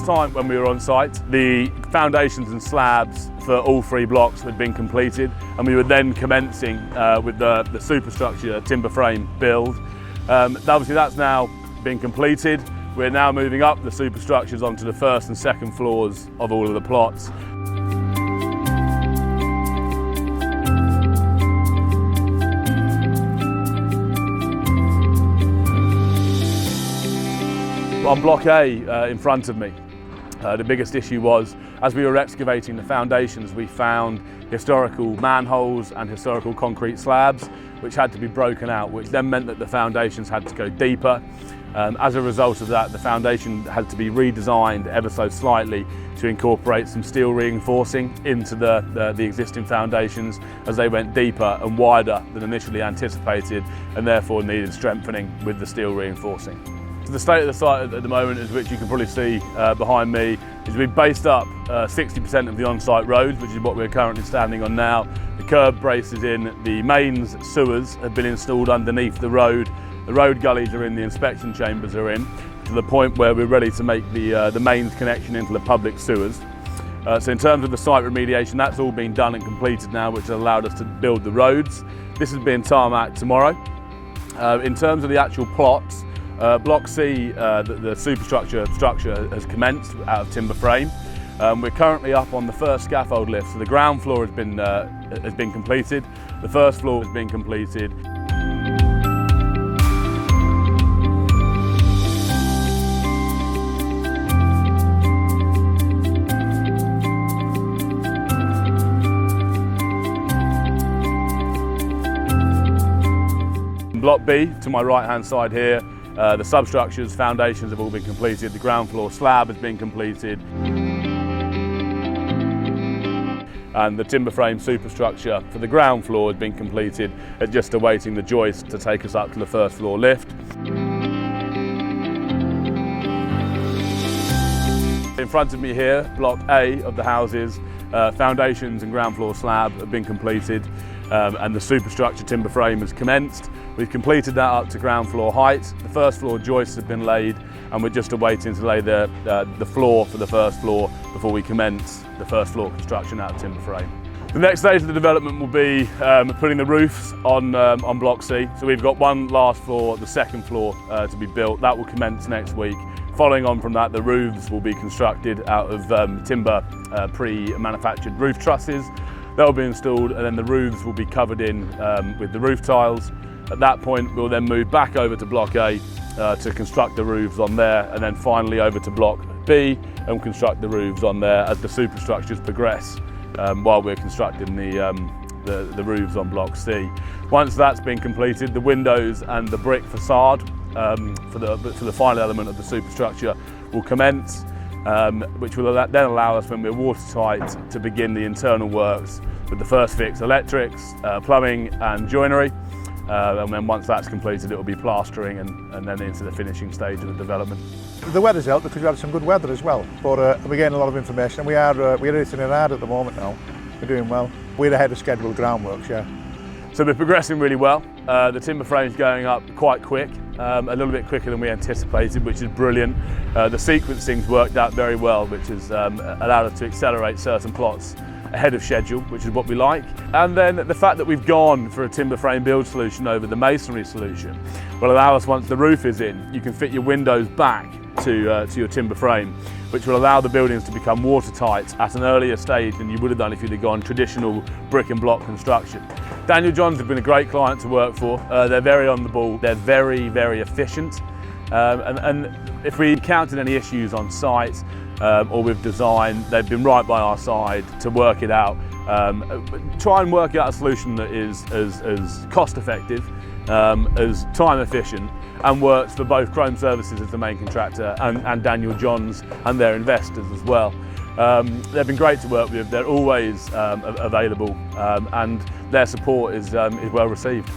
last time when we were on site, the foundations and slabs for all 3 blocks had been completed, and we were then commencing with the superstructure timber frame build. Obviously that's now been completed. We're now moving up the superstructures onto the 1st and 2nd floors of all of the plots. On Block A in front of me, the biggest issue was, as we were excavating the foundations, we found historical manholes and historical concrete slabs which had to be broken out, which then meant that the foundations had to go deeper. As a result of that, the foundation had to be redesigned ever so slightly to incorporate some steel reinforcing into the existing foundations as they went deeper and wider than initially anticipated, and therefore needed strengthening with the steel reinforcing. So the state of the site at the moment, as which you can probably see behind me, is we've based up 60% of the on-site roads, which is what we're currently standing on now. The curb braces in, the mains sewers have been installed underneath the road gullies are in, the inspection chambers are in, to the point where we're ready to make the mains connection into the public sewers. So in terms of the site remediation, that's all been done and completed now, which has allowed us to build the roads. This is being tarmacked tomorrow. In terms of the actual plots, Block C, the superstructure structure has commenced out of timber frame. We're currently up on the 1st scaffold lift, so the ground floor has been completed. The 1st floor has been completed. Block B, to my right hand side here, the substructures, foundations have all been completed, the ground floor slab has been completed, and the timber frame superstructure for the ground floor has been completed, just awaiting the joist to take us up to the 1st floor lift. In front of me here, Block A of the houses, foundations and ground floor slab have been completed, and the superstructure timber frame has commenced. We've completed that up to ground floor height. The 1st floor joists have been laid, and we're just awaiting to lay the floor for the 1st floor before we commence the 1st floor construction out of timber frame. The next stage of the development will be putting the roofs on Block C. So we've got one last floor, the 2nd floor to be built. That will commence next week. Following on from that, the roofs will be constructed out of timber pre-manufactured roof trusses. They'll be installed, and then the roofs will be covered in with the roof tiles. At that point, we'll then move back over to Block A to construct the roofs on there, and then finally over to Block B and construct the roofs on there as the superstructures progress while we're constructing the roofs on Block C. Once that's been completed, the windows and the brick facade for the final element of the superstructure will commence, which will then allow us, when we're watertight, to begin the internal works with the first fix electrics, plumbing and joinery. And then once that's completed, it will be plastering and then into the finishing stage of the development. The weather's helped because we had some good weather as well, but we're getting a lot of information. We're hitting it hard at the moment now. We're doing well. We're ahead of schedule groundworks, yeah. So we're progressing really well. The timber frame's going up quite quick, a little bit quicker than we anticipated, which is brilliant. The sequencing's worked out very well, which has allowed us to accelerate certain plots ahead of schedule, which is what we like. And then the fact that we've gone for a timber frame build solution over the masonry solution will allow us, once the roof is in, you can fit your windows back to your timber frame, which will allow the buildings to become watertight at an earlier stage than you would have done if you'd have gone traditional brick and block construction. Daniel Johns have been a great client to work for. They're very on the ball. They're very, very efficient. And if we encountered any issues on site or with design, they've been right by our side to work it out. Try and work out a solution that is as cost effective, as time efficient, and works for both Chrome Services as the main contractor and Daniel Johns and their investors as well. They've been great to work with. They're always available, and their support is well received.